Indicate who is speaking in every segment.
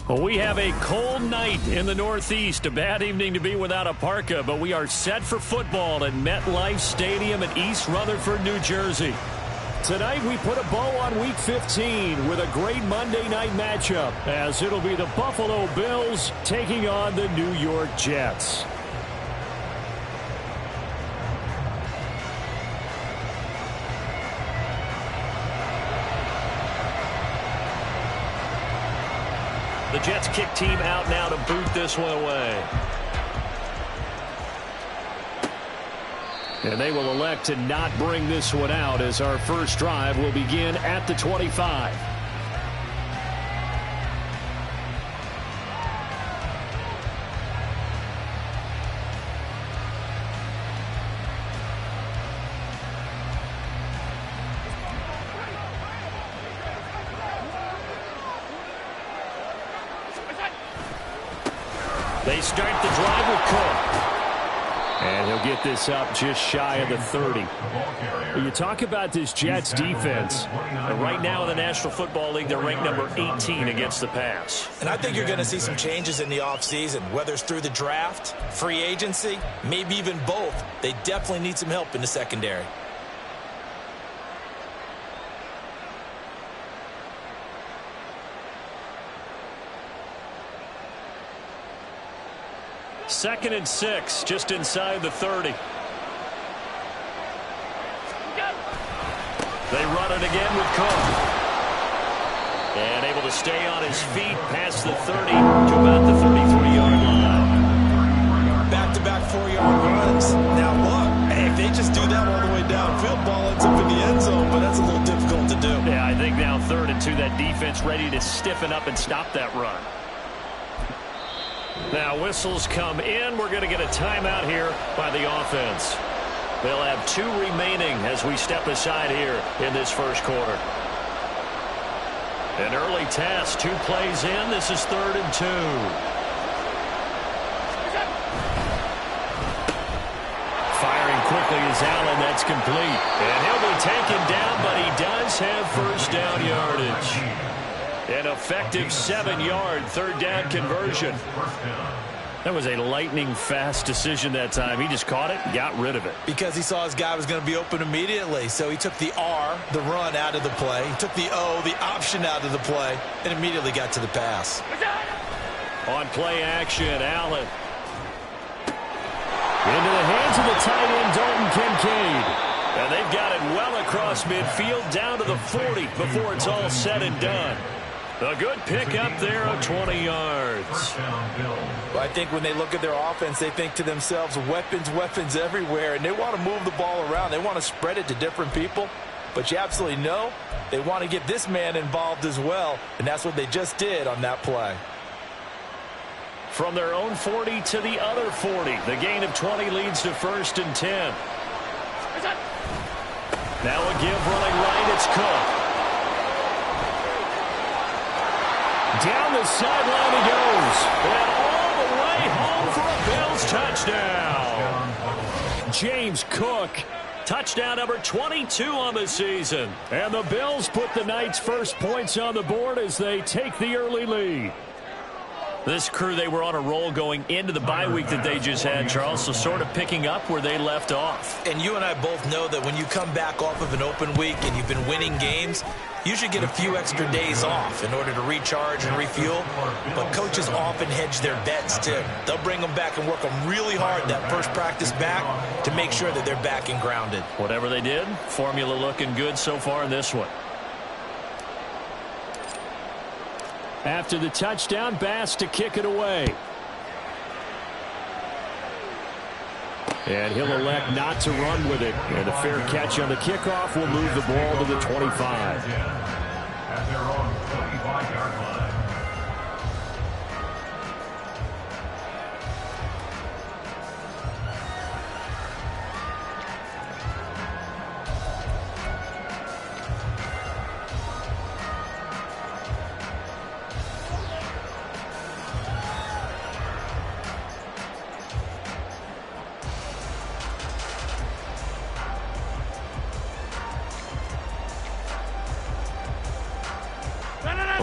Speaker 1: Well, we have a cold night in the Northeast. A bad evening to be without a parka, but we are set for football at MetLife Stadium in East Rutherford, New Jersey. Tonight we put a bow on Week 15 with a great Monday night matchup, as it'll be the Buffalo Bills taking on the New York Jets. The Jets kick team out now to boot this one away. And they will elect to not bring this one out, as our first drive will begin at the 25. They start the drive with Cook. And he'll get this up just shy of the 30. You talk about this Jets defense. Right now in the National Football League, they're ranked number 18 against the pass.
Speaker 2: And I think you're going to see some changes in the offseason, whether it's through the draft, free agency, maybe even both. They definitely need some help in the secondary.
Speaker 1: Second and 6, just inside the 30. They run it again with Cook. And able to stay on his feet past the 30 to about the 33-yard line.
Speaker 2: Back-to-back 4-yard runs. Now look, if they just do that all the way downfield, ball ends up in the end zone, but that's a little difficult to do.
Speaker 1: Yeah, I think now 3rd and 2, that defense ready to stiffen up and stop that run. Now whistles come in. We're going to get a timeout here by the offense. They'll have 2 remaining as we step aside here in this first quarter. An early test, 2 plays in. This is 3rd and 2. Firing quickly is Allen. That's complete. And he'll be taken down, but he does have first down yardage. An effective 7-yard 3rd down conversion. That was a lightning-fast decision that time. He just caught it and got rid of it.
Speaker 2: Because he saw his guy was going to be open immediately. So he took the R, the run, out of the play. He took the O, the option, out of the play, and immediately got to the pass.
Speaker 1: On play action, Allen. Into the hands of the tight end, Dalton Kincaid. And they've got it well across midfield, down to the 40 before it's all said and done. A good pickup there of 20 yards.
Speaker 2: Well, I think when they look at their offense, they think to themselves, weapons everywhere, and they want to move the ball around. They want to spread it to different people. But you absolutely know they want to get this man involved as well, and that's what they just did on that play.
Speaker 1: From their own 40 to the other 40. The gain of 20 leads to 1st and 10. Now a give running right, it's Cook. Down the sideline he goes. And all the way home for a Bills touchdown. James Cook. Touchdown number 22 on the season. And the Bills put the night's first points on the board as they take the early lead. This crew, they were on a roll going into the bye week that they just had, Charles, so sort of picking up where they left off.
Speaker 2: And you and I both know that when you come back off of an open week and you've been winning games, you should get a few extra days off in order to recharge and refuel. But coaches often hedge their bets, too. They'll bring them back and work them really hard that first practice back to make sure that they're back and grounded.
Speaker 1: Whatever they did, formula looking good so far in this one. After the touchdown, Bass to kick it away. And he'll elect not to run with it. And a fair catch on the kickoff will move the ball to the 25.
Speaker 3: At their own 25-yard line.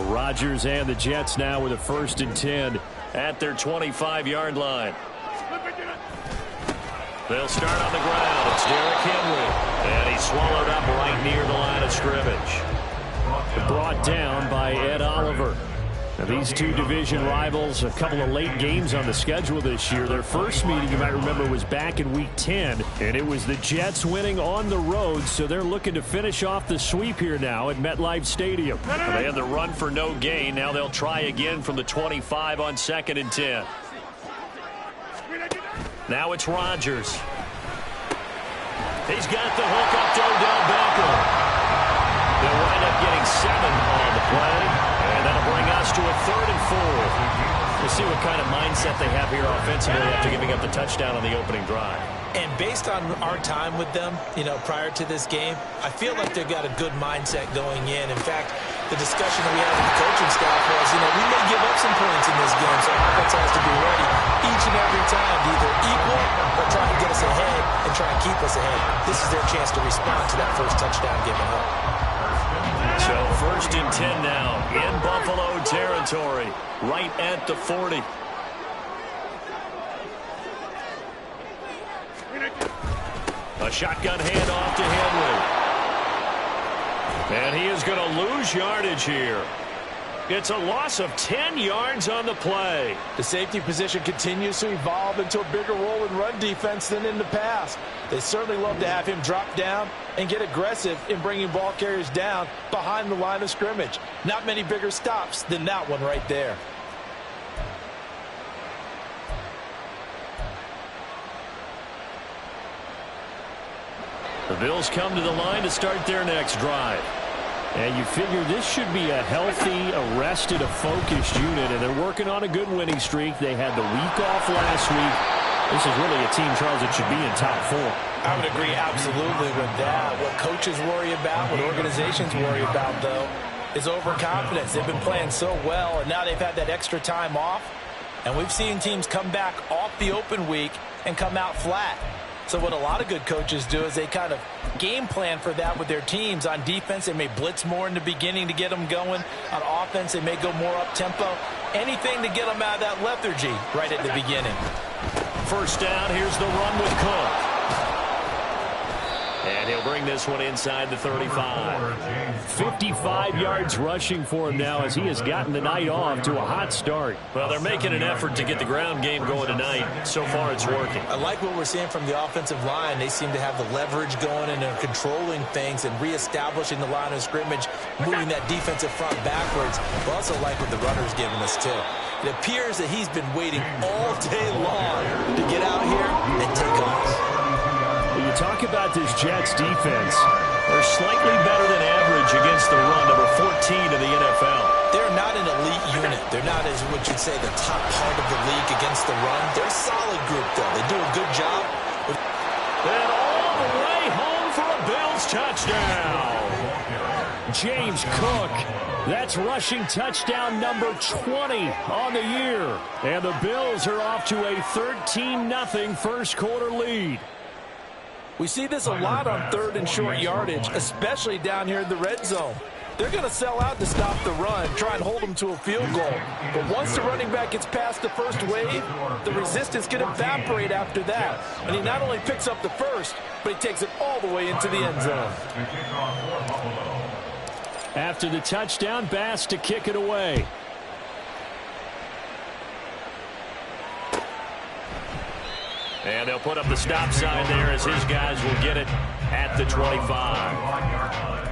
Speaker 1: Rodgers and the Jets now with a 1st and 10 at their 25-yard line. They'll start on the ground. It's Derrick Henry. And he's swallowed up right near the line of scrimmage. Brought down by Ed Oliver. Now, these two division rivals, a couple of late games on the schedule this year. Their first meeting, you might remember, was back in Week 10, and it was the Jets winning on the road, so they're looking to finish off the sweep here now at MetLife Stadium. They had the run for no gain. Now they'll try again from the 25 on 2nd and 10. Now it's Rodgers. He's got the hook up to Odell Beckham. They'll wind up getting 7 on the play, and that'll bring us to a 3rd and 4. We'll see what kind of mindset they have here offensively after giving up the touchdown on the opening drive.
Speaker 2: And based on our time with them, prior to this game, I feel like they've got a good mindset going in. In fact, the discussion that we had with the coaching staff was, we may give up some points in this game, so offense has to be ready each and every time to either equal or try to get us ahead and try and keep us ahead. This is their chance to respond to that first touchdown given up.
Speaker 1: So 1st and 10 now in Buffalo territory, right at the 40. A shotgun handoff to Henry. And he is going to lose yardage here. It's a loss of 10 yards on the play.
Speaker 4: The safety position continues to evolve into a bigger role in run defense than in the past. They certainly love to have him drop down and get aggressive in bringing ball carriers down behind the line of scrimmage. Not many bigger stops than that one right there.
Speaker 1: The Bills come to the line to start their next drive. And you figure this should be a healthy, arrested, a focused unit, and they're working on a good winning streak. They had the week off last week. This is really a team, Charles, that should be in top 4.
Speaker 4: I would agree absolutely with that. What coaches worry about, what organizations worry about, though, is overconfidence. They've been playing so well, and now they've had that extra time off. And we've seen teams come back off the open week and come out flat. So what a lot of good coaches do is they kind of game plan for that with their teams. On defense, they may blitz more in the beginning to get them going. On offense, they may go more up-tempo. Anything to get them out of that lethargy right at the beginning.
Speaker 1: First down, here's the run with Cook. And he'll bring this one inside the 35. 55 yards rushing for him now as he has gotten the night off to a hot start. Well, they're making an effort to get the ground game going tonight. So far, it's working.
Speaker 2: I like what we're seeing from the offensive line. They seem to have the leverage going and they're controlling things and reestablishing the line of scrimmage, moving that defensive front backwards. We also like what the runner's giving us, too. It appears that he's been waiting all day long to get out here and take off.
Speaker 1: When you talk about this Jets defense, they're slightly better than average against the run, number 14 in the NFL.
Speaker 2: They're not an elite unit. They're not, as what you'd say, the top part of the league against the run. They're a solid group, though. They do a good job.
Speaker 1: And all the way home for a Bills touchdown. James Cook. That's rushing touchdown number 20 on the year. And the Bills are off to a 13-0 first quarter lead.
Speaker 4: We see this a lot on 3rd and short yardage, especially down here in the red zone. They're going to sell out to stop the run, try and hold them to a field goal. But once the running back gets past the first wave, the resistance can evaporate after that. And he not only picks up the first, but he takes it all the way into the end zone.
Speaker 1: After the touchdown, Bass to kick it away. And they'll put up the stop sign there as his guys will get it at the 25.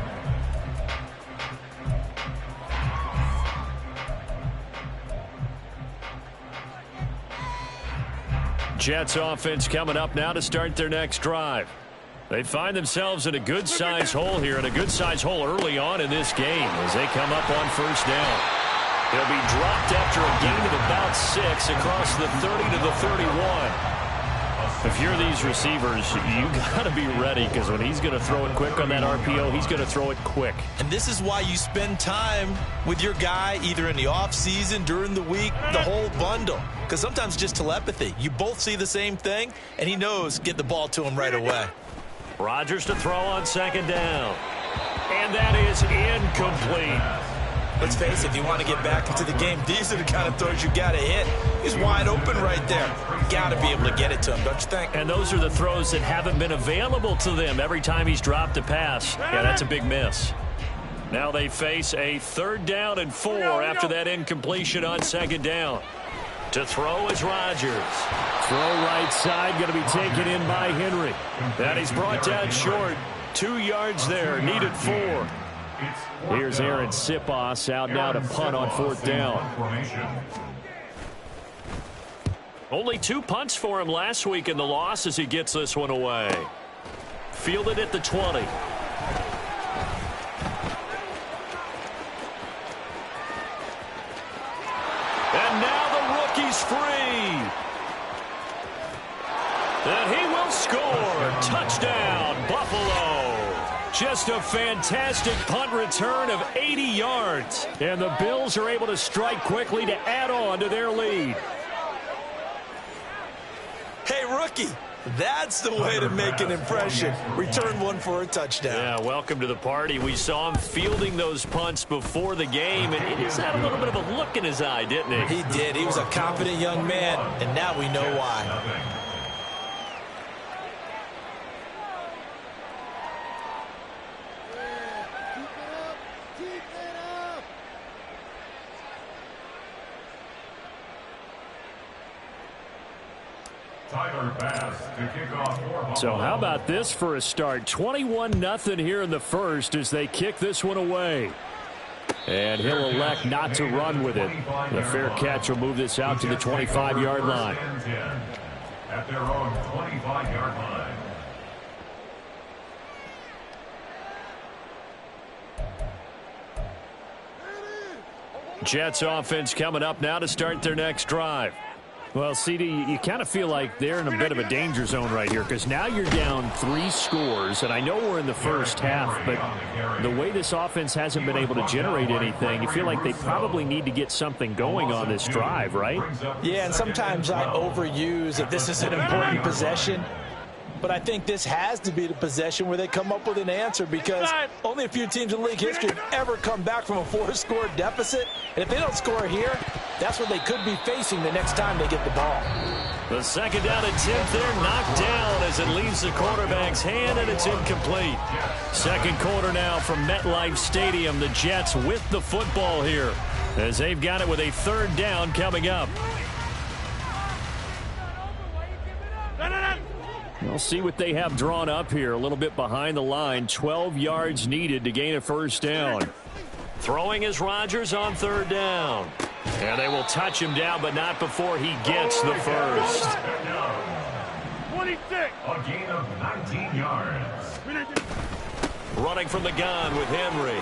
Speaker 1: Jets offense coming up now to start their next drive. They find themselves in a good-sized hole here, and a good-sized hole early on in this game as they come up on first down. They'll be dropped after a gain of about 6 across the 30 to the 31. If you're these receivers, you got to be ready because when he's going to throw it quick on that RPO, he's going to throw it quick.
Speaker 2: And this is why you spend time with your guy either in the offseason, during the week, the whole bundle. Because sometimes just telepathy. You both see the same thing, and he knows get the ball to him right away.
Speaker 1: Rodgers to throw on second down. And that is incomplete.
Speaker 2: Let's face it, if you want to get back into the game, these are the kind of throws you got to hit. He's wide open right there. Got to be able to get it to him, don't you think?
Speaker 1: And those are the throws that haven't been available to them every time he's dropped a pass. Yeah, that's a big miss. Now they face a 3rd down and 4 after that incompletion on 2nd down. To throw is Rodgers. Throw right side, going to be taken in by Henry. And he's brought down short. 2 yards there, needed 4. Here's Aaron Sipos out now to punt on 4th down. Only 2 punts for him last week in the loss as he gets this one away. Fielded at the 20. And now the rookie's free. And he will score. Touchdown, Buffalo. Just a fantastic punt return of 80 yards. And the Bills are able to strike quickly to add on to their lead.
Speaker 2: Hey, rookie, that's the way to make an impression. Return one for a touchdown.
Speaker 1: Yeah, welcome to the party. We saw him fielding those punts before the game, and he just had a little bit of a look in his eye, didn't he?
Speaker 2: He did. He was a confident young man, and now we know why.
Speaker 1: So how about this for a start? 21-0 here in the first as they kick this one away. And he'll elect not to run with it. The fair catch will move this out to the 25-yard line.
Speaker 3: At their own 25-yard line.
Speaker 1: Jets offense coming up now to start their next drive. Well, CD, you kind of feel like they're in a bit of a danger zone right here because now you're down 3 scores, and I know we're in the first half, but the way this offense hasn't been able to generate anything, you feel like they probably need to get something going on this drive, right?
Speaker 4: Yeah, and sometimes I overuse that this is an important possession. But I think this has to be the possession where they come up with an answer because only a few teams in league history have ever come back from a 4-score deficit. And if they don't score here, that's what they could be facing the next time they get the ball.
Speaker 1: The 2nd down attempt there knocked down as it leaves the quarterback's hand, and it's incomplete. 2nd quarter now from MetLife Stadium. The Jets with the football here as they've got it with a 3rd down coming up. We'll see what they have drawn up here. A little bit behind the line. 12 yards needed to gain a 1st down. Throwing is Rodgers on 3rd down. And they will touch him down, but not before he gets the first.
Speaker 3: 26. A gain of 19 yards.
Speaker 1: Running from the gun with Henry.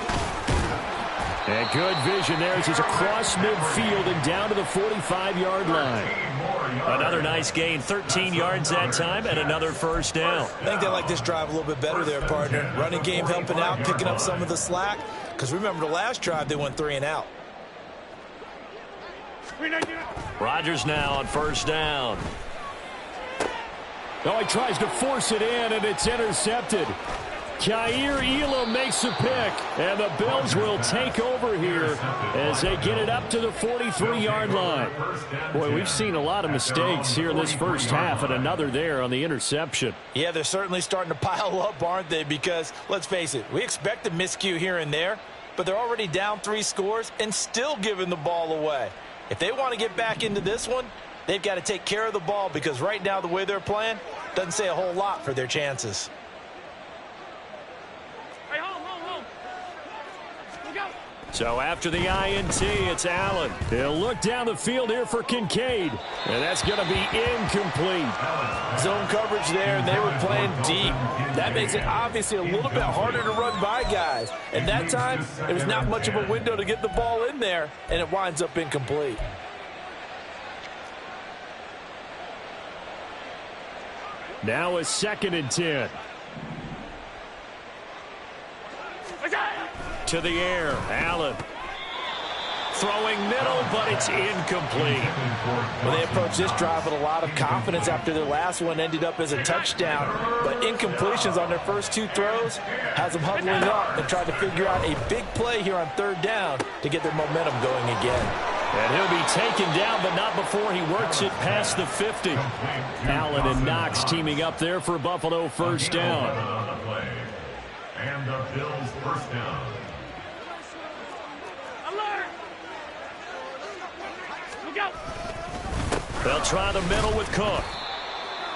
Speaker 1: And good vision there as he's across midfield and down to the 45-yard line. Another nice gain, 13 yards that time, and another 1st down.
Speaker 2: I think they like this drive a little bit better there, partner. Running game helping out, picking up some of the slack. Because remember, the last drive, they went 3 and out.
Speaker 1: Rodgers now on 1st down. Oh, he tries to force it in, and it's intercepted. Kaiir Elam makes a pick, and the Bills will take over here as they get it up to the 43-yard line. Boy, we've seen a lot of mistakes here in this first half, and another there on the interception.
Speaker 4: Yeah, they're certainly starting to pile up, aren't they? Because, let's face it, we expect a miscue here and there, but they're already down 3 scores and still giving the ball away. If they want to get back into this one, they've got to take care of the ball because right now the way they're playing doesn't say a whole lot for their chances.
Speaker 1: So after the INT, it's Allen. He'll look down the field here for Kincaid. And that's going to be incomplete.
Speaker 4: Zone coverage there, and they were playing deep. That makes it obviously a little bit harder to run by guys. And that time, there was not much of a window to get the ball in there, and it winds up incomplete.
Speaker 1: Now a 2nd and 10. To the air, Allen. Throwing middle, but it's incomplete.
Speaker 4: Well, they approached this drive with a lot of confidence after their last one ended up as a touchdown. But incompletions on their first two throws has them huddling up and trying to figure out a big play here on third down to get their momentum going again.
Speaker 1: And he'll be taken down, but not before he works it past the 50. Allen and Knox teaming up there for Buffalo first down.
Speaker 3: And the Bills first down.
Speaker 1: They'll try the middle with Cook.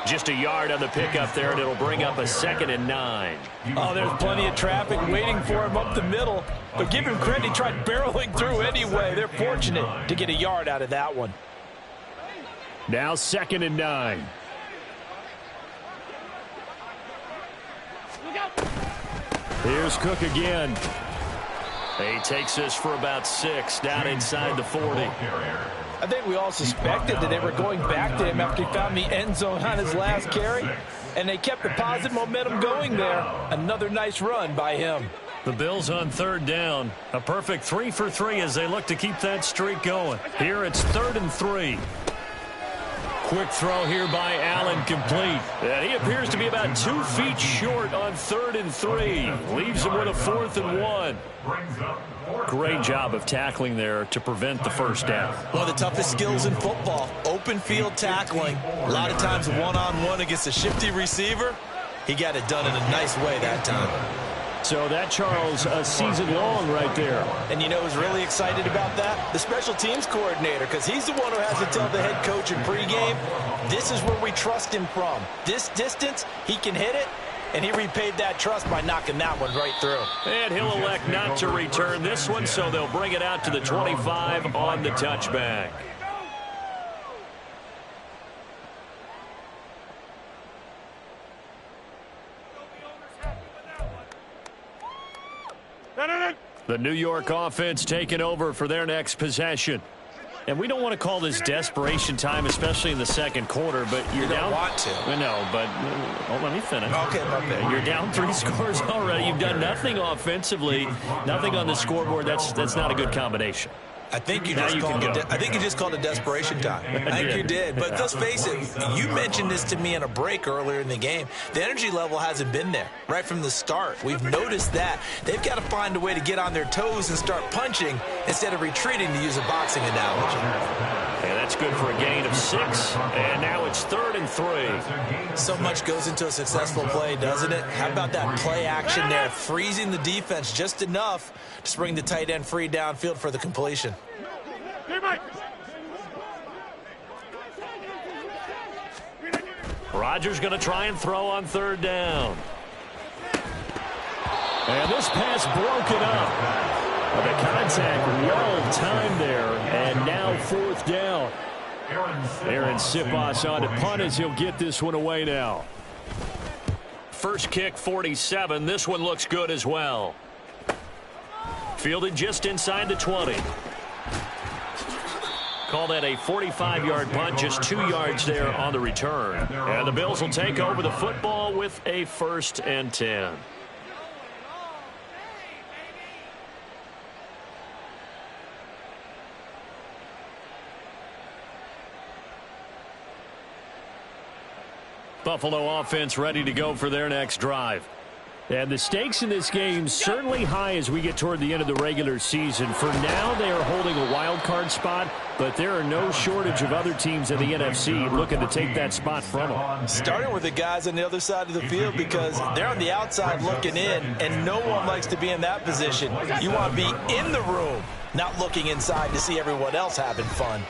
Speaker 1: Just a yard on the pickup there, and it'll bring up a 2nd and 9.
Speaker 4: Oh, there's plenty of traffic waiting for him up the middle. But give him credit, he tried barreling through anyway. They're fortunate to get a yard out of that one.
Speaker 1: Now 2nd and 9. Here's Cook again. He takes this for about 6, down inside the 40.
Speaker 4: I think we all suspected that they were going back to him after he found the end zone on his last carry. And they kept the positive momentum going there. Another nice run by him.
Speaker 1: The Bills on third down. A perfect 3 for 3 as they look to keep that streak going. Here it's 3rd and 3. Quick throw here by Allen, complete. And he appears to be about 2 feet short on 3rd and 3. Leaves him with a 4th and 1. Great job of tackling there to prevent the first down.
Speaker 2: One of the toughest skills in football, open field tackling. A lot of times one-on-one against a shifty receiver. He got it done in a nice way that time.
Speaker 1: So that, Charles, a season long right there.
Speaker 4: And you know who's really excited about that? The special teams coordinator, because he's the one who has to tell the head coach in pregame, this is where we trust him from. This distance, he can hit it, and he repaid that trust by knocking that one right through.
Speaker 1: And he'll elect not to return this one, so they'll bring it out to the 25 on the touchback. The New York offense taking over for their next possession. And we don't want to call this desperation time, especially in the second quarter, but you're down.
Speaker 2: You don't want to.
Speaker 1: I know, but let me finish.
Speaker 2: Okay.
Speaker 1: You're down 3 scores already. You've done nothing offensively, nothing on the scoreboard. That's not a good combination.
Speaker 2: I think you just called it desperation time. I think you did. But let's face it, you mentioned this to me in a break earlier in the game. The energy level hasn't been there right from the start. We've noticed that. They've got to find a way to get on their toes and start punching instead of retreating, to use a boxing analogy.
Speaker 1: And that's good for a gain of 6. And now it's 3rd and 3.
Speaker 2: So much goes into a successful play, doesn't it? How about that play action there, freezing the defense just enough to bring the tight end free downfield for the completion.
Speaker 1: Rodgers going to try and throw on 3rd down. And this pass broken up. The contact well timed there, and now 4th down. Aaron Siposs on to punt as he'll get this one away now. First kick, 47. This one looks good as well. Fielded just inside the 20. Call that a 45-yard punt, just 2 yards there on the return. And the Bills will take over the football with a 1st and 10. Buffalo offense ready to go for their next drive. And the stakes in this game certainly high as we get toward the end of the regular season. For now, they are holding a wild card spot, but there are no shortage of other teams in the NFC looking to take that spot from them.
Speaker 4: Starting with the guys on the other side of the field, because they're on the outside looking in, and no one likes to be in that position. You want to be in the room, not looking inside to see everyone else having fun.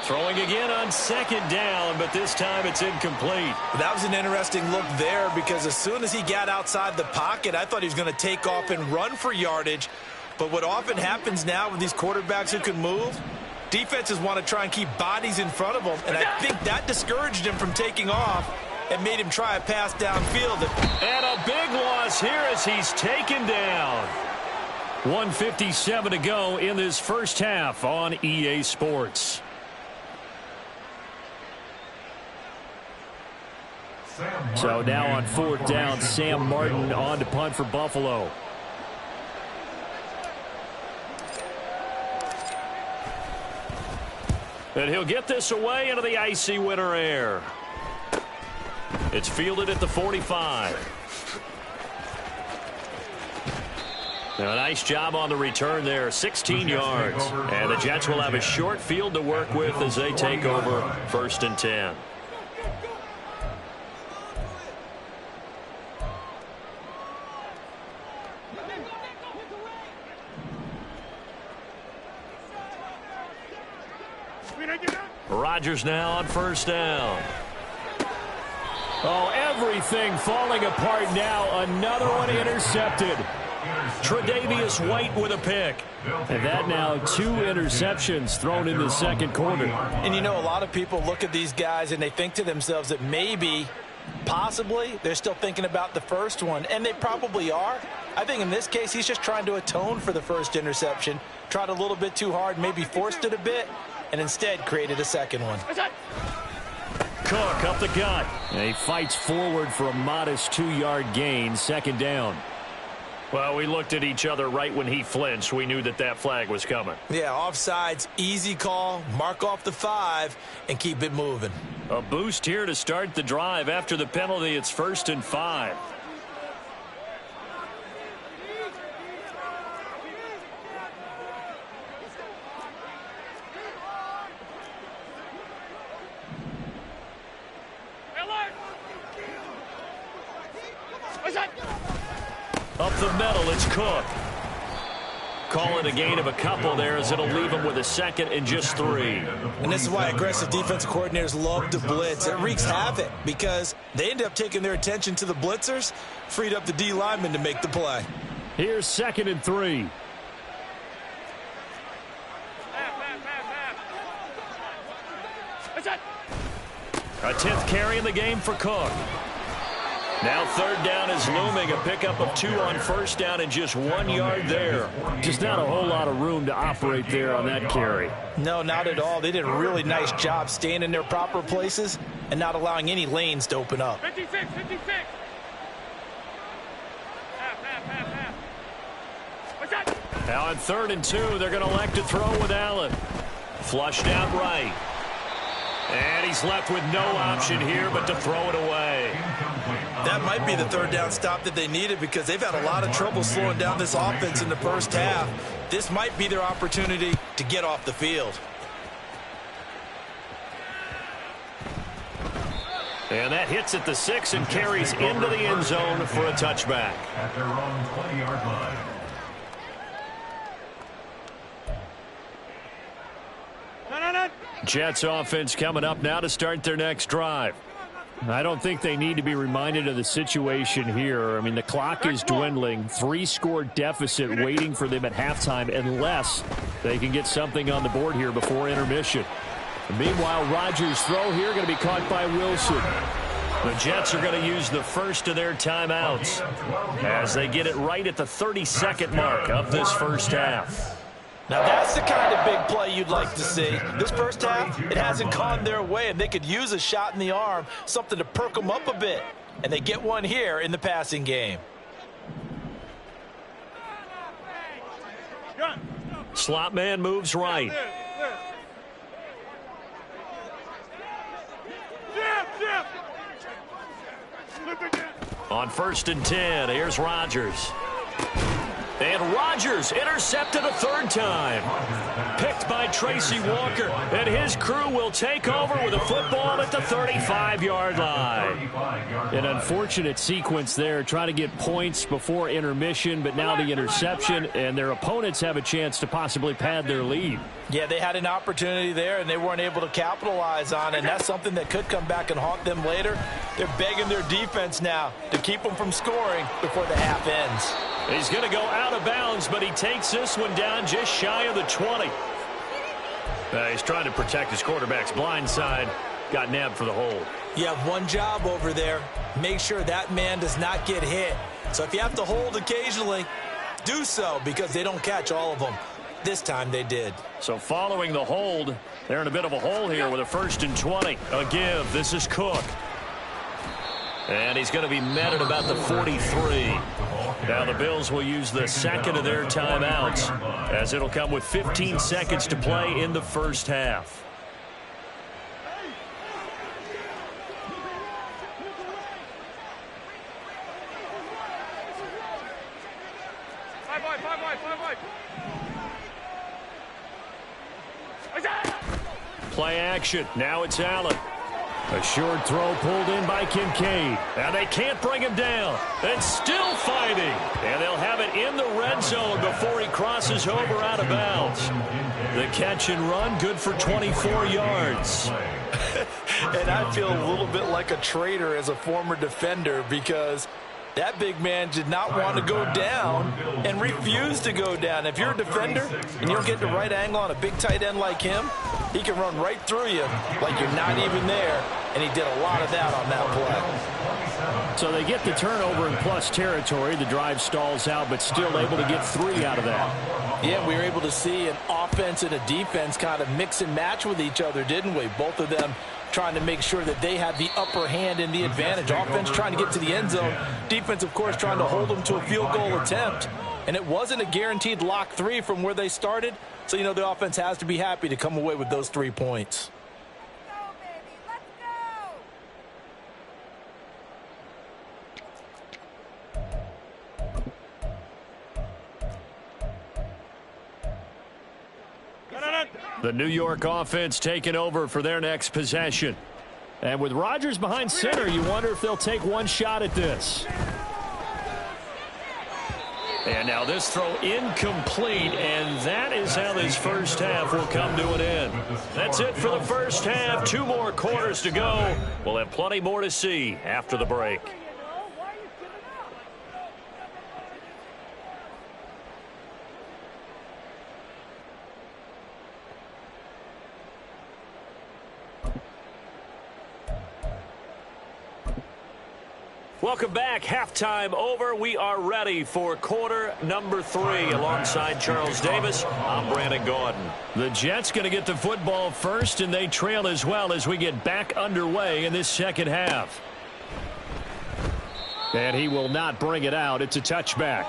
Speaker 1: Throwing again on 2nd down, but this time it's incomplete.
Speaker 2: That was an interesting look there, because as soon as he got outside the pocket, I thought he was going to take off and run for yardage. But what often happens now with these quarterbacks who can move, defenses want to try and keep bodies in front of them, and I think that discouraged him from taking off and made him try a pass downfield.
Speaker 1: And a big loss here as he's taken down. 1:57 to go in this first half on EA Sports. So now on 4th down, Sam Martin on to punt for Buffalo. And he'll get this away into the icy winter air. It's fielded at the 45. A nice job on the return there, 16 yards. And the Jets will have a short field to work with as they take over 1st and 10. Rodgers now on 1st down.
Speaker 5: Oh, everything falling apart now. Another one intercepted.
Speaker 1: Tre'Davious White with a pick.
Speaker 5: And that now 2 interceptions thrown in the second quarter.
Speaker 4: And you know, a lot of people look at these guys and they think to themselves that maybe, possibly, they're still thinking about the first one. And they probably are. I think in this case, he's just trying to atone for the first interception. Tried a little bit too hard, maybe forced it a bit, and instead created a second one.
Speaker 1: Cook up the gut.
Speaker 5: And he fights forward for a modest 2-yard gain, 2nd down.
Speaker 1: Well, we looked at each other right when he flinched. We knew that that flag was coming.
Speaker 2: Yeah, offsides, easy call, mark off the 5, and keep it moving.
Speaker 1: A boost here to start the drive. After the penalty, it's 1st and 5. Up the middle, it's Cook. Call it a gain of a couple there as it'll leave him with a 2nd and just 3.
Speaker 2: And this is why aggressive defensive coordinators love to blitz. It wreaks havoc because they end up taking their attention to the blitzers, freed up the D lineman to make the play.
Speaker 5: Here's 2nd and 3.
Speaker 1: A 10th carry in the game for Cook. Now 3rd down is looming. A pickup of 2 on 1st down and just 1 yard there.
Speaker 5: Just not a whole lot of room to operate there on that carry.
Speaker 4: No, not at all. They did a really nice job staying in their proper places and not allowing any lanes to open up.
Speaker 6: 56.
Speaker 1: Now on 3rd and 2, they're going to elect to throw with Allen. Flushed out right. And he's left with no option here but to throw it away.
Speaker 2: That might be the 3rd down stop that they needed because they've had a lot of trouble slowing down this offense in the first half. This might be their opportunity to get off the field.
Speaker 1: And that hits at the 6 and carries into the end zone for a touchback.
Speaker 3: At their own 20-yard line.
Speaker 5: Jets offense coming up now to start their next drive. I don't think they need to be reminded of the situation here. I mean, the clock is dwindling. 3-score deficit waiting for them at halftime unless they can get something on the board here before intermission. Meanwhile, Rodgers' throw here going to be caught by Wilson.
Speaker 1: The Jets are going to use the first of their timeouts as they get it right at the 32nd mark of this first half.
Speaker 4: Now that's the kind of big play you'd like to see. This first half, it hasn't gone their way, and they could use a shot in the arm, something to perk them up a bit. And they get one here in the passing game.
Speaker 1: Slot man moves right. On 1st and 10, here's Rodgers. And Rodgers intercepted a 3rd time. Picked by Tracy Walker. And his crew will take over with a football at the 35-yard line.
Speaker 5: An unfortunate sequence there, trying to get points before intermission, but now the interception, and their opponents have a chance to possibly pad their lead.
Speaker 4: Yeah, they had an opportunity there, and they weren't able to capitalize on it, and that's something that could come back and haunt them later. They're begging their defense now to keep them from scoring before the half ends.
Speaker 1: He's going to go out of bounds, but he takes this one down just shy of the 20. He's trying to protect his quarterback's blind side. Got nabbed for the hold.
Speaker 2: You have one job over there. Make sure that man does not get hit. So if you have to hold occasionally, do so because they don't catch all of them. This time they did.
Speaker 1: So following the hold, they're in a bit of a hole here with a 1st and 20. A give. This is Cook. And he's going to be met at about the 43. Now the Bills will use the 2nd of their timeouts as it'll come with 15 seconds to play in the first half. Play action. Now it's Allen. A short throw pulled in by Kincaid. And they can't bring him down. And still fighting. And they'll have it in the red zone before he crosses over out of bounds. The catch and run, good for 24 yards.
Speaker 4: And I feel a little bit like a traitor as a former defender because that big man did not want to go down and refused to go down. If you're a defender and you don't get the right angle on a big tight end like him, he can run right through you like you're not even there, and he did a lot of that on that play.
Speaker 5: So they get the turnover in plus territory. The drive stalls out, but still able to get 3 out of that.
Speaker 4: Yeah, we were able to see an offense and a defense kind of mix and match with each other, didn't we? Both of them trying to make sure that they had the upper hand and the advantage. Offense trying to get to the end zone. Defense, of course, trying to hold them to a field goal attempt. And it wasn't a guaranteed lock 3 from where they started. So, you know, the offense has to be happy to come away with those 3 points.
Speaker 1: The New York offense taking over for their next possession.
Speaker 5: And with Rodgers behind center, you wonder if they'll take one shot at this.
Speaker 1: And now this throw incomplete, and that is how this first half will come to an end. That's it for the first half. 2 more quarters to go. We'll have plenty more to see after the break. Welcome back. Halftime over. We are ready for quarter number 3. Alongside Charles Davis, I'm Brandon Gaudin.
Speaker 5: The Jets going to get the football first, and they trail as well as we get back underway in this second half. And he will not bring it out. It's a touchback.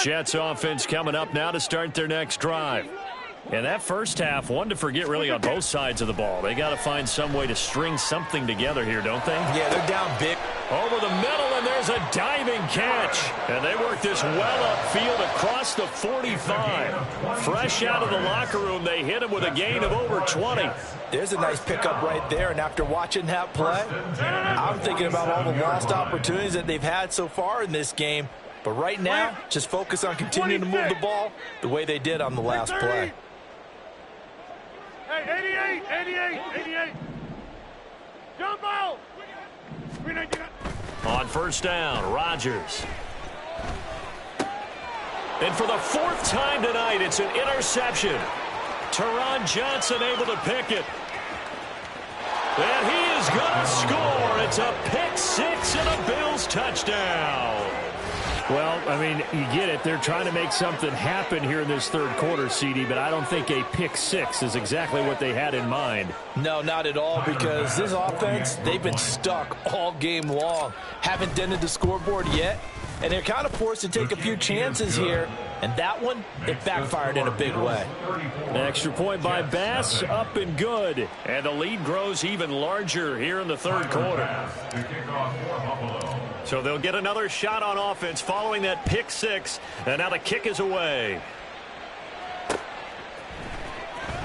Speaker 5: Jets offense coming up now to start their next drive. And that first half, one to forget really on both sides of the ball. They got to find some way to string something together here, don't they?
Speaker 4: Yeah, they're down big.
Speaker 1: Over the middle, and there's a diving catch. And they work this well upfield across the 45. Fresh out of the locker room, they hit him with a gain of over 20.
Speaker 4: There's a nice pickup right there, and after watching that play, I'm thinking about all the lost opportunities that they've had so far in this game. But right now, just focus on continuing to move the ball the way they did on the last play.
Speaker 6: Hey, 88. Jump ball.
Speaker 1: On first down, Rodgers. And for the 4th time tonight, it's an interception. Teron Johnson able to pick it. And he is going to score. It's a pick 6 and a Bills touchdown.
Speaker 5: Well, I mean, you get it. They're trying to make something happen here in this third quarter, CD, but I don't think a pick 6 is exactly what they had in mind.
Speaker 4: No, not at all, because this offense, they've been stuck all game long. Haven't dented the scoreboard yet, and they're kind of forced to take a few chances here, and that one, it backfired in a big way.
Speaker 5: An extra point by Bass, up and good.
Speaker 1: And the lead grows even larger here in the third quarter. So they'll get another shot on offense following that pick 6, and now the kick is away.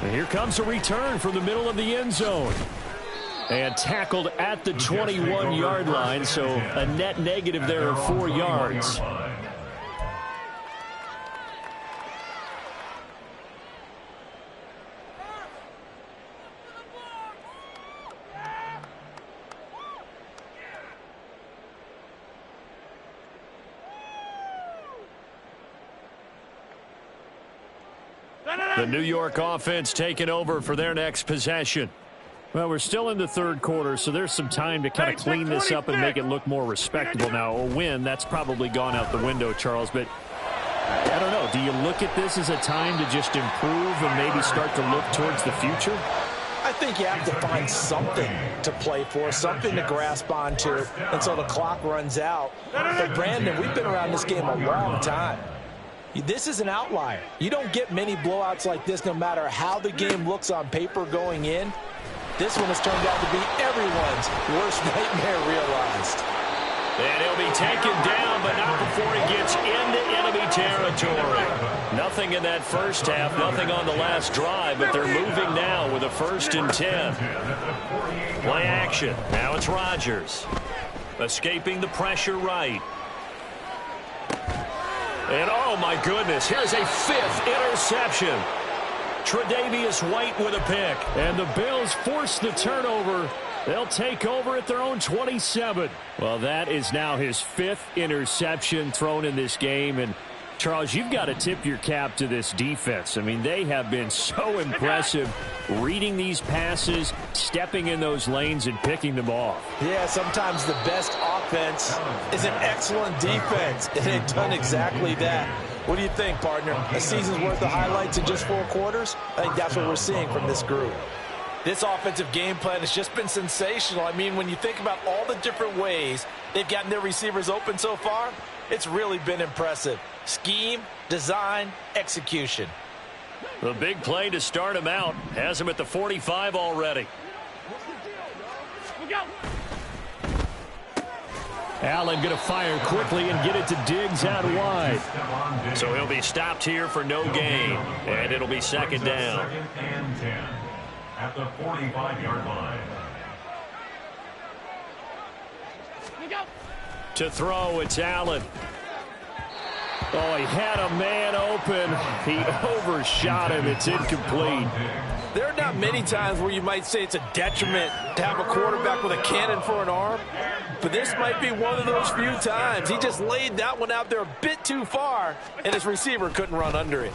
Speaker 5: And here comes a return from the middle of the end zone. And tackled at the 21-yard line, so a net negative there of 4 yards.
Speaker 1: The New York offense taking over for their next possession.
Speaker 5: Well, we're still in the third quarter, so there's some time to kind of clean this up and make it look more respectable. Now, a win, that's probably gone out the window, Charles, but I don't know. Do you look at this as a time to just improve and maybe start to look towards the future?
Speaker 4: I think you have to find something to play for, something to grasp onto until the clock runs out. But, Brandon, we've been around this game a long time. This is an outlier. You don't get many blowouts like this no matter how the game looks on paper going in. This one has turned out to be everyone's worst nightmare realized.
Speaker 1: And he'll be taken down, but not before he gets into enemy territory. Nothing in that first half, nothing on the last drive, but they're moving now with a 1st and 10. Play action. Now it's Rodgers. Escaping the pressure right. And oh my goodness, here's a 5th interception. Tre'Davious White with a pick.
Speaker 5: And the Bills force the turnover. They'll take over at their own 27. Well, that is now his 5th interception thrown in this game. And, Charles, you've got to tip your cap to this defense. I mean, they have been so impressive reading these passes, stepping in those lanes, and picking them off.
Speaker 4: Yeah, sometimes the best offense is an excellent defense, and they've done exactly that. What do you think, partner? A season's worth of highlights in just 4 quarters? I think that's what we're seeing from this group. This offensive game plan has just been sensational. I mean, when you think about all the different ways they've gotten their receivers open so far, it's really been impressive. Scheme, design, execution.
Speaker 1: The big play to start him out has him at the 45 already.
Speaker 5: Allen going to fire quickly and get it to Diggs out wide.
Speaker 1: So he'll be stopped here for no gain, and it'll be 2nd down.
Speaker 3: 2nd and 10 at the 45-yard line.
Speaker 1: To throw, it's Allen.
Speaker 5: Oh, he had a man open. He overshot him. It's incomplete.
Speaker 4: There are not many times where you might say it's a detriment to have a quarterback with a cannon for an arm, but this might be one of those few times. He just laid that one out there a bit too far, and his receiver couldn't run under it.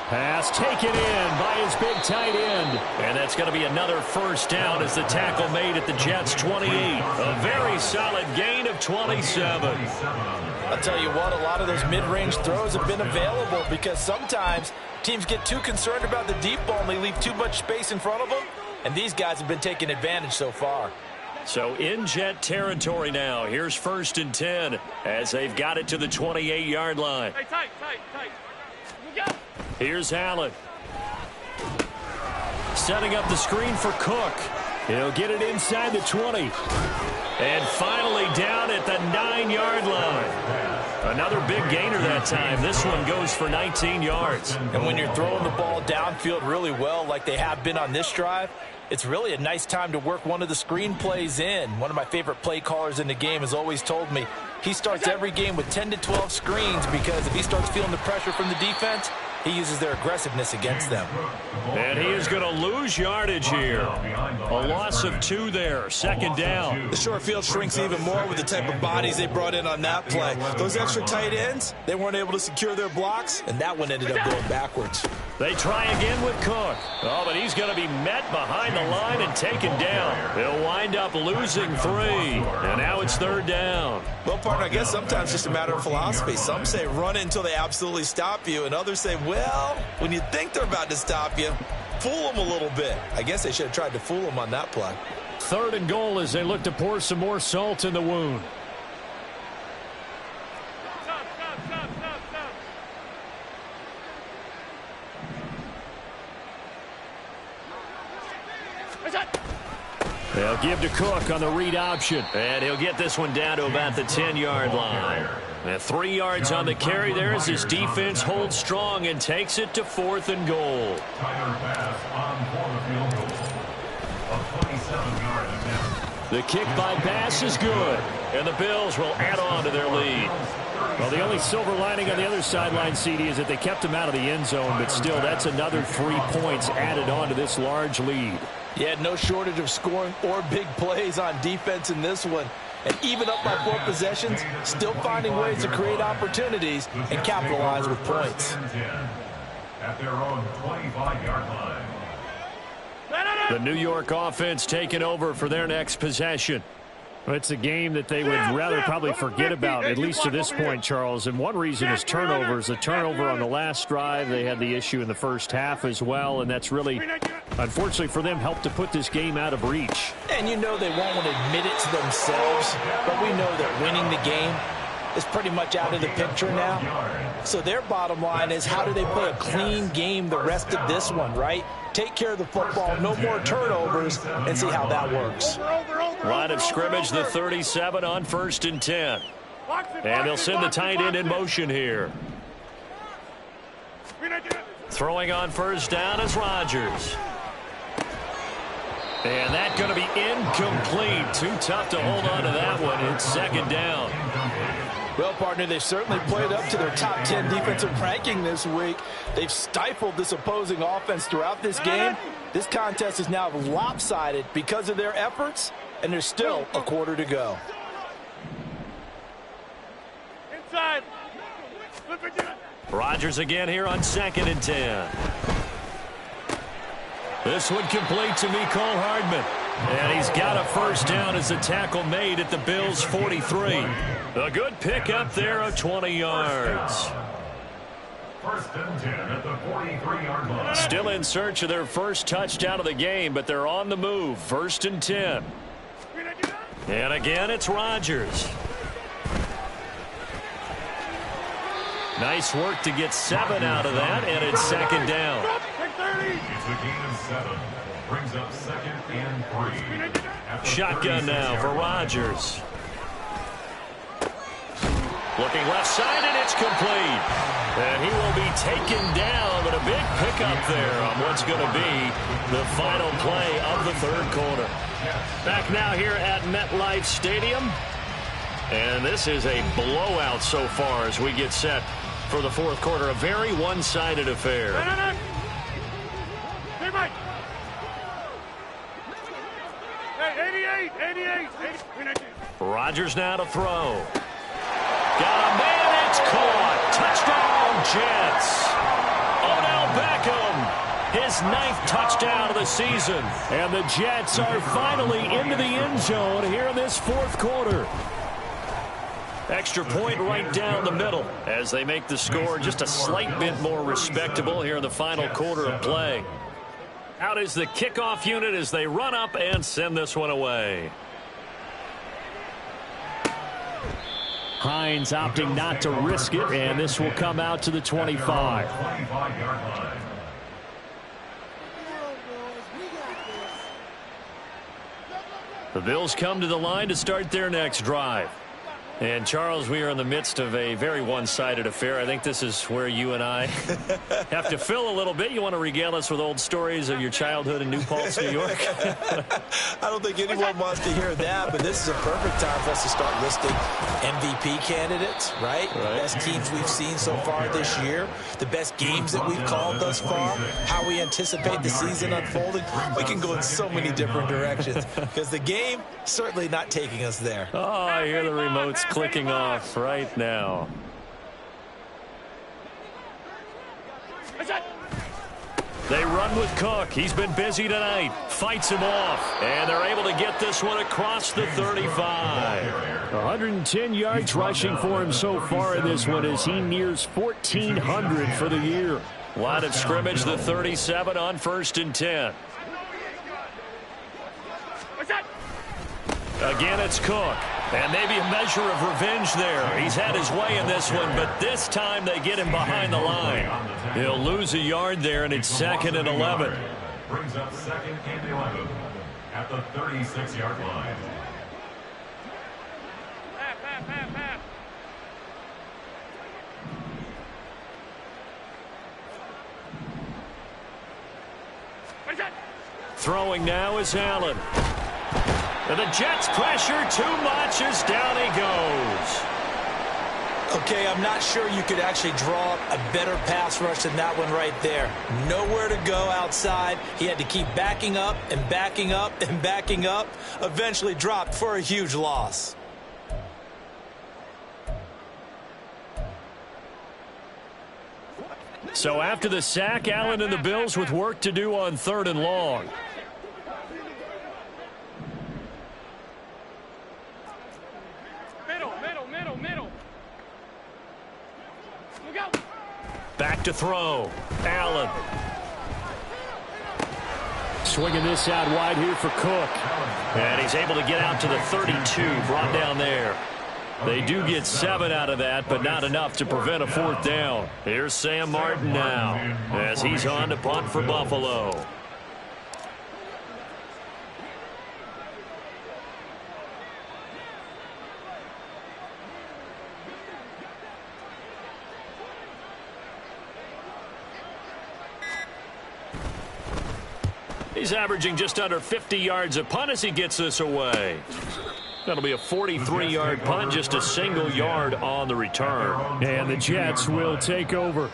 Speaker 5: Pass taken in by his big tight end.
Speaker 1: And that's going to be another 1st down as the tackle made at the Jets' 28. A very solid gain of 27.
Speaker 4: I'll tell you what, a lot of those mid-range throws have been available because sometimes teams get too concerned about the deep ball and they leave too much space in front of them, and these guys have been taking advantage so far.
Speaker 1: So in Jet territory now. Here's 1st and 10 as they've got it to the 28-yard line.
Speaker 6: Hey, tight.
Speaker 1: Here's Allen. Setting up the screen for Cook.
Speaker 5: He'll get it inside the 20.
Speaker 1: And finally down at the 9-yard line. Another big gainer that time. This one goes for 19 yards.
Speaker 4: And when you're throwing the ball downfield really well like they have been on this drive, it's really a nice time to work one of the screen plays in. One of my favorite play callers in the game has always told me he starts every game with 10 to 12 screens because if he starts feeling the pressure from the defense, he uses their aggressiveness against them.
Speaker 1: And he is going to lose yardage here. A loss of 2 there. 2nd down.
Speaker 2: The short field shrinks even more with the type of bodies they brought in on that play. Those extra tight ends, they weren't able to secure their blocks, and that one ended up going backwards.
Speaker 1: They try again with Cook. Oh, but he's going to be met behind the line and taken down. They'll wind up losing 3. And now it's 3rd down.
Speaker 2: Well, partner, I guess sometimes it's just a matter of philosophy. Some say run until they absolutely stop you, and others say, well, when you think they're about to stop you, fool them a little bit. I guess they should have tried to fool them on that play.
Speaker 5: 3rd and goal as they look to pour some more salt in the wound. They'll give to Cook on the read option.
Speaker 1: And he'll get this one down to about the 10-yard line. And 3 yards on the carry there as his defense holds strong and takes it to 4th and goal.
Speaker 5: The kick by Bass is good.
Speaker 1: And the Bills will add on to their lead.
Speaker 5: Well, the only silver lining on the other sideline, CD, is that they kept him out of the end zone, but still, that's another 3 points added on to this large lead.
Speaker 4: Yeah, no shortage of scoring or big plays on defense in this one. And even up by 4 possessions, still finding ways to create opportunities and capitalize with points.
Speaker 3: At their own 25-yard line.
Speaker 5: The New York offense taking over for their next possession. It's a game that they would rather probably forget about, at least to this point, Charles. And one reason is turnovers. A turnover on the last drive. They had the issue in the first half as well, and that's really, unfortunately for them, helped to put this game out of reach.
Speaker 4: And you know they won't admit it to themselves, but we know that winning the game is pretty much out of the picture now. So their bottom line is, how do they play a clean game the rest of this one, right? Take care of the football, no more turnovers, and see how that works.
Speaker 1: Line of scrimmage, the 37 on 1st and 10. And they'll send the tight end in motion here. Throwing on 1st down is Rodgers. And that's going to be incomplete. Too tough to hold on to that one. It's 2nd down.
Speaker 4: Well, partner, they've certainly played up to their top 10 defensive ranking this week. They've stifled this opposing offense throughout this game. This contest is now lopsided because of their efforts, and there's still a quarter to go.
Speaker 6: Inside.
Speaker 1: Rodgers again here on 2nd and 10. This one complete to Mecole Hardman. And he's got a 1st down as a tackle made at the Bills' 43. A good pickup there of 20 yards.
Speaker 3: 1st and 10 at the 43-yard line.
Speaker 1: Still in search of their first touchdown of the game, but they're on the move. 1st and 10. And again, it's Rodgers. Nice work to get 7 out of that, and it's 2nd down.
Speaker 3: It's a gain of 7. Brings up 2nd and 3.
Speaker 1: Shotgun now for Rodgers. Looking left side, and it's complete. And he will be taken down, but a big pickup there on what's going to be the final play of the 3rd quarter. Back now here at MetLife Stadium. And this is a blowout so far as we get set for the 4th quarter. A very one-sided affair.
Speaker 6: Hey, 88.
Speaker 1: Rodgers now to throw. Got a man, it's caught. Touchdown, Jets. Odell Beckham, his 9th touchdown of the season. And the Jets are finally into the end zone here in this 4th quarter. Extra point right down the middle as they make the score just a slight bit more respectable here in the final quarter of play. Out is the kickoff unit as they run up and send this one away.
Speaker 5: Hines opting not to risk it, and this will come out to the 25.
Speaker 3: 25-yard line.
Speaker 1: The Bills come to the line to start their next drive. And, Charles, we are in the midst of a very one-sided affair. I think this is where you and I have to fill a little bit. You want to regale us with old stories of your childhood in New Paltz, New York?
Speaker 2: I don't think anyone wants to hear that, but this is a perfect time for us to start listing MVP candidates, right? The best teams we've seen so far this year, the best games that we've called thus far, how we anticipate the season unfolding. We can go in so many different directions because the game certainly not taking us there.
Speaker 1: Oh, I hear the remotes clicking off right now. They run with Cook. He's been busy tonight. Fights him off. And they're able to get this one across the 35.
Speaker 5: 110 yards rushing for him so far in this one as he nears 1,400 for the year.
Speaker 1: Line of scrimmage, the 37 on 1st and 10. Again, it's Cook. And maybe a measure of revenge there. He's had his way in this one, but this time they get him behind the line. He'll lose a yard there, and it's 2nd and 11.
Speaker 3: Brings up 2nd and 11 at the 36-yard line.
Speaker 1: Throwing now is Allen. And the Jets pressure too much as down he goes.
Speaker 2: Okay, I'm not sure you could actually draw up a better pass rush than that one right there. Nowhere to go outside. He had to keep backing up and backing up and backing up. Eventually dropped for a huge loss.
Speaker 1: So after the sack, Allen and the Bills with work to do on 3rd and long. Back to throw. Allen. Swinging this out wide here for Cook. And he's able to get out to the 32, brought down there. They do get 7 out of that, but not enough to prevent a 4th down. Here's Sam Martin now as he's on to punt for Buffalo. He's averaging just under 50 yards a punt as he gets this away. That'll be a 43-yard punt, just a single yard on the return.
Speaker 5: And the Jets will take over.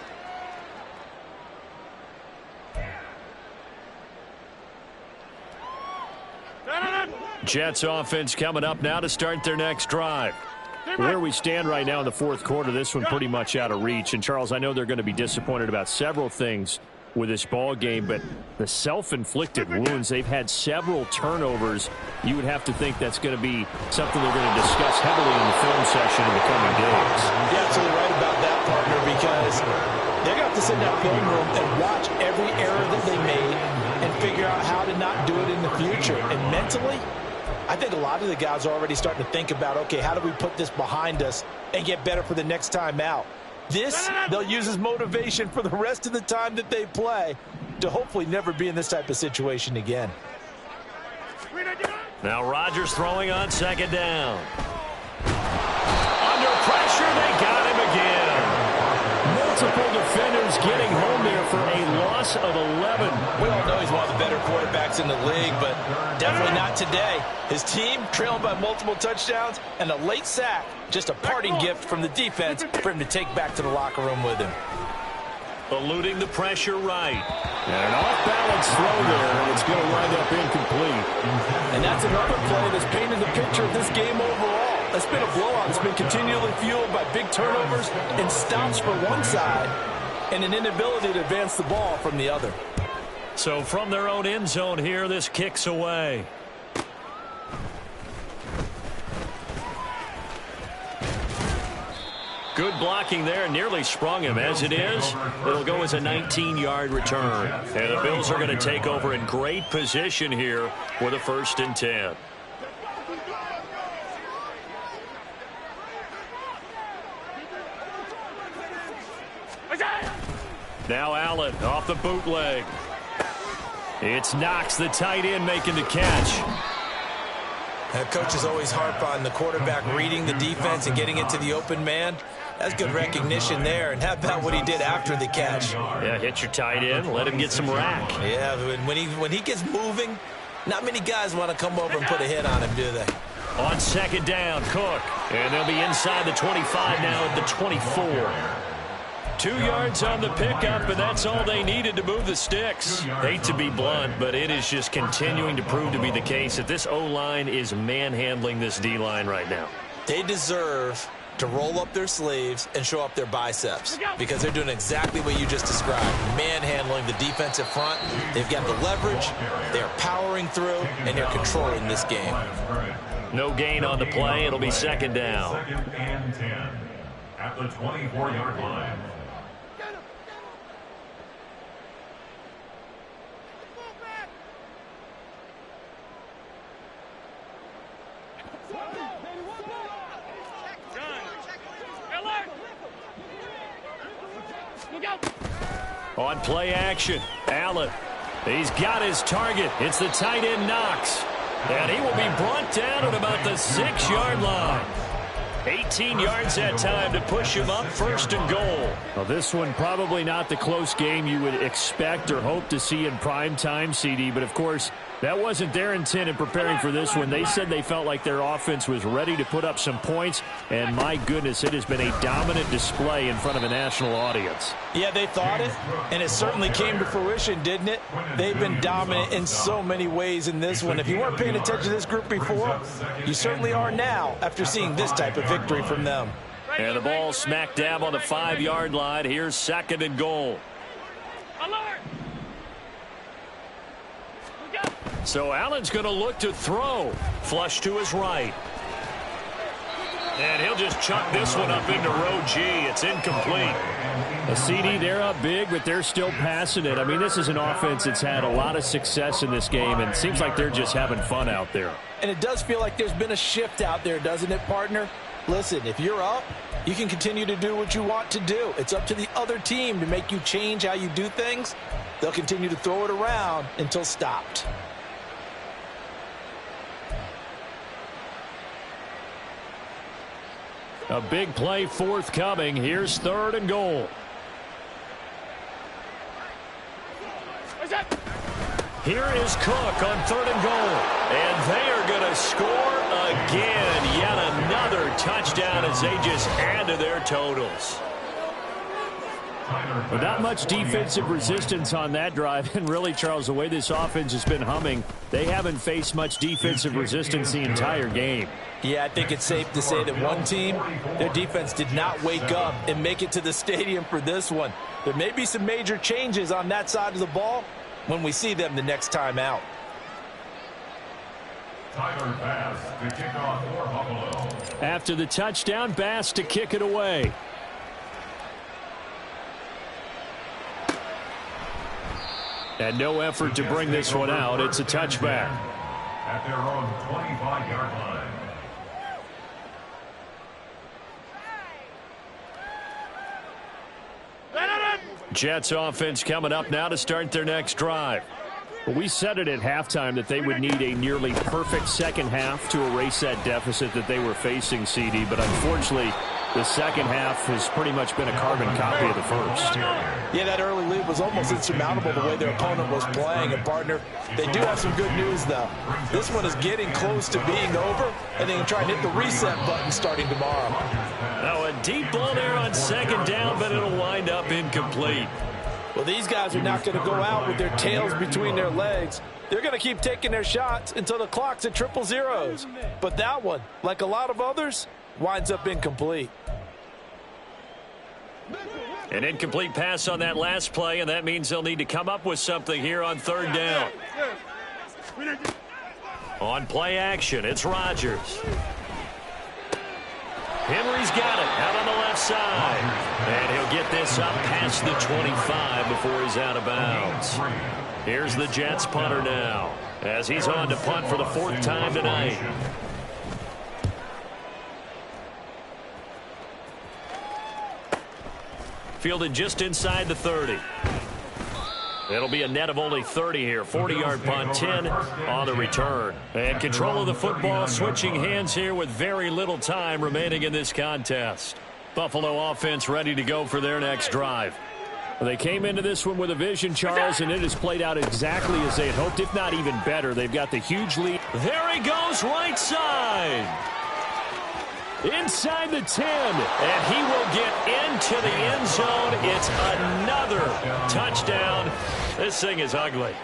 Speaker 1: Jets offense coming up now to start their next drive.
Speaker 5: Where we stand right now in the 4th quarter, this one pretty much out of reach. And, Charles, I know they're going to be disappointed about several things with this ball game, but the self-inflicted wounds, they've had several turnovers. You would have to think that's going to be something they're going to discuss heavily in the film session in the coming days.
Speaker 4: You're absolutely right about that, partner, because they're going to have to sit in that film room and watch every error that they made and figure out how to not do it in the future. And mentally, I think a lot of the guys are already starting to think about, okay, how do we put this behind us and get better for the next time out? This, they'll use as motivation for the rest of the time that they play to hopefully never be in this type of situation again.
Speaker 1: Now Rodgers throwing on 2nd down. Under pressure, they got him again. Multiple defenders getting home there for a loss of 11.
Speaker 4: We all know he's one of the better quarterbacks in the league, but definitely not today. His team trailing by multiple touchdowns and a late sack. Just a parting gift from the defense for him to take back to the locker room with him.
Speaker 1: Eluding the pressure right. And an off-balance throw there, and it's going to wind up incomplete.
Speaker 4: And that's another play that's painted the picture of this game overall. It's been a blowout. It's been continually fueled by big turnovers and stops for one side and an inability to advance the ball from the other.
Speaker 1: So from their own end zone here, this kicks away. Good blocking there, nearly sprung him. As it is, it'll go as a 19-yard return. And the Bills are going to take over in great position here with a 1st and 10. Now Allen off the bootleg. It's Knox, the tight end, making the catch.
Speaker 2: Coaches always harp on the quarterback reading the defense and getting it to the open man. That's good recognition there. And how about what he did after the catch?
Speaker 1: Yeah, hit your tight end, let him get some rack.
Speaker 2: Yeah, when he gets moving, not many guys want to come over and put a hit on him, do they?
Speaker 1: On 2nd down, Cook. And they'll be inside the 25 now at the 24. 2 yards on the pickup, and that's all they needed to move the sticks. Hate to be blunt, but it is just continuing to prove to be the case that this O-line is manhandling this D-line right now.
Speaker 2: They deserve to roll up their sleeves and show up their biceps because they're doing exactly what you just described, manhandling the defensive front. They've got the leverage, they're powering through, and they're controlling this game.
Speaker 1: No gain on the play. It'll be 2nd down.
Speaker 3: 2nd and 10 at the 24-yard line.
Speaker 1: On play action, Allen. He's got his target. It's the tight end Knox. And he will be brought down at about the 6-yard line. 18 yards that time to push him up 1st and goal.
Speaker 5: Well, this one probably not the close game you would expect or hope to see in prime time, CD. But, of course, that wasn't their intent in preparing for this one. They said they felt like their offense was ready to put up some points. And, my goodness, it has been a dominant display in front of a national audience.
Speaker 4: Yeah, they thought it, and it certainly came to fruition, didn't it? They've been dominant in so many ways in this one. If you weren't paying attention to this group before, you certainly are now after seeing this type of victory from them.
Speaker 1: And the ball smack dab on the 5-yard line. Here's 2nd and goal. So Allen's going to look to throw. Flush to his right. And he'll just chuck this one up into row G. It's incomplete.
Speaker 5: A CD, they're up big, but they're still passing it. I mean, this is an offense that's had a lot of success in this game, and it seems like they're just having fun out there.
Speaker 4: And it does feel like there's been a shift out there, doesn't it, partner? Listen, if you're up, you can continue to do what you want to do. It's up to the other team to make you change how you do things. They'll continue to throw it around until stopped.
Speaker 5: A big play forthcoming. Here's 3rd and goal.
Speaker 1: Here is Cook on 3rd and goal. And they are going to score again. Yet another touchdown as they just add to their totals.
Speaker 5: Well, not much defensive resistance on that drive. And really, Charles, the way this offense has been humming, they haven't faced much defensive resistance the entire game.
Speaker 4: Yeah, I think it's safe to say that one team, their defense did not wake up and make it to the stadium for this one. There may be some major changes on that side of the ball when we see them the next time out.
Speaker 3: Tyler Bass to kick off for Buffalo.
Speaker 5: After the touchdown, Bass to kick it away. And no effort to bring this one out. It's a touchback.
Speaker 3: At their own 25-yard line.
Speaker 5: Jets offense coming up now to start their next drive. Well, we said it at halftime that they would need a nearly perfect second half to erase that deficit that they were facing, CD. But unfortunately, the second half has pretty much been a carbon copy of the first.
Speaker 4: Yeah, that early lead was almost insurmountable the way their opponent was playing. And, partner, they do have some good news, though. This one is getting close to being over, and they can try and hit the reset button starting tomorrow.
Speaker 1: Now a deep ball there on 2nd down, but it'll wind up incomplete.
Speaker 4: Well, these guys are not going to go out with their tails between their legs. They're going to keep taking their shots until the clock's at 0-0. But that one, like a lot of others, winds up incomplete.
Speaker 1: An incomplete pass on that last play, and that means they'll need to come up with something here on 3rd down. On play action, it's Rodgers. Henry's got it out on the left side. And he'll get this up past the 25 before he's out of bounds. Here's the Jets punter now as he's on to punt for the 4th time tonight. Fielded just inside the 30. It'll be a net of only 30 here. 40-yard punt, 10 on the return. And control of the football switching hands here with very little time remaining in this contest. Buffalo offense ready to go for their next drive.
Speaker 5: Well, they came into this one with a vision, Charles, and it has played out exactly as they had hoped, if not even better. They've got the huge lead.
Speaker 1: There he goes, right side. Inside the 10, and he will get into the end zone. It's another touchdown. This thing is ugly.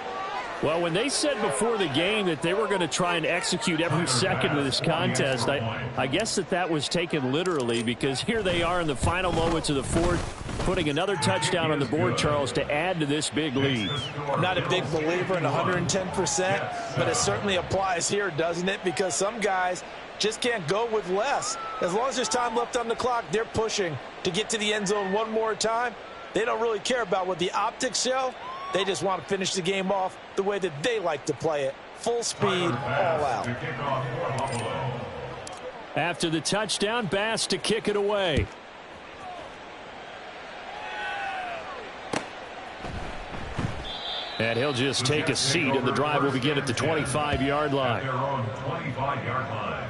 Speaker 5: Well, when they said before the game that they were going to try and execute every second of this contest, I guess that was taken literally, because here they are in the final moments of the 4th, putting another touchdown on the board, Charles, to add to this big lead.
Speaker 4: I'm not a big believer in 110%, but it certainly applies here, doesn't it? Because some guys just can't go with less. As long as there's time left on the clock, they're pushing to get to the end zone one more time. They don't really care about what the optics show. They just want to finish the game off the way that they like to play it. Full speed, all out.
Speaker 5: After the touchdown, Bass to kick it away. And he'll just take a seat, and the drive will begin at the 25-yard line.
Speaker 3: Their own 25-yard line.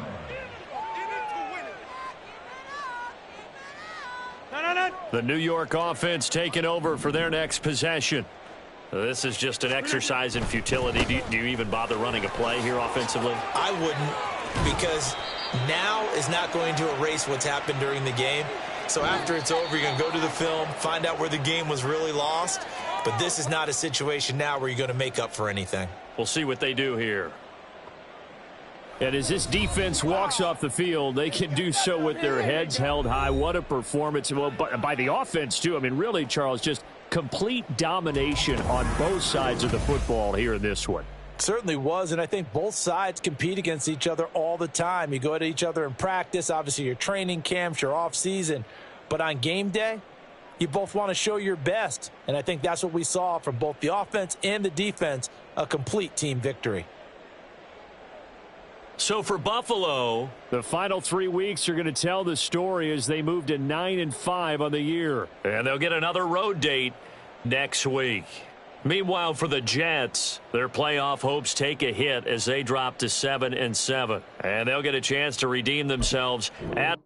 Speaker 1: The New York offense taking over for their next possession. This is just an exercise in futility. Do you even bother running a play here offensively?
Speaker 2: I wouldn't, because now is not going to erase what's happened during the game. So after it's over, you're going to go to the film, find out where the game was really lost. But this is not a situation now where you're going to make up for anything.
Speaker 1: We'll see what they do here.
Speaker 5: And as this defense walks off the field, they can do so with their heads held high. What a performance. Well, by the offense, too. I mean, really, Charles, just complete domination on both sides of the football here in this one.
Speaker 4: Certainly was, and I think both sides compete against each other all the time. You go at each other in practice, obviously your training camps, your off-season, but on game day, you both want to show your best, and I think that's what we saw from both the offense and the defense, a complete team victory.
Speaker 1: So for Buffalo,
Speaker 5: the final 3 weeks are going to tell the story as they move to 9-5 on the year.
Speaker 1: And they'll get another road date next week. Meanwhile, for the Jets, their playoff hopes take a hit as they drop to 7-7. And they'll get a chance to redeem themselves at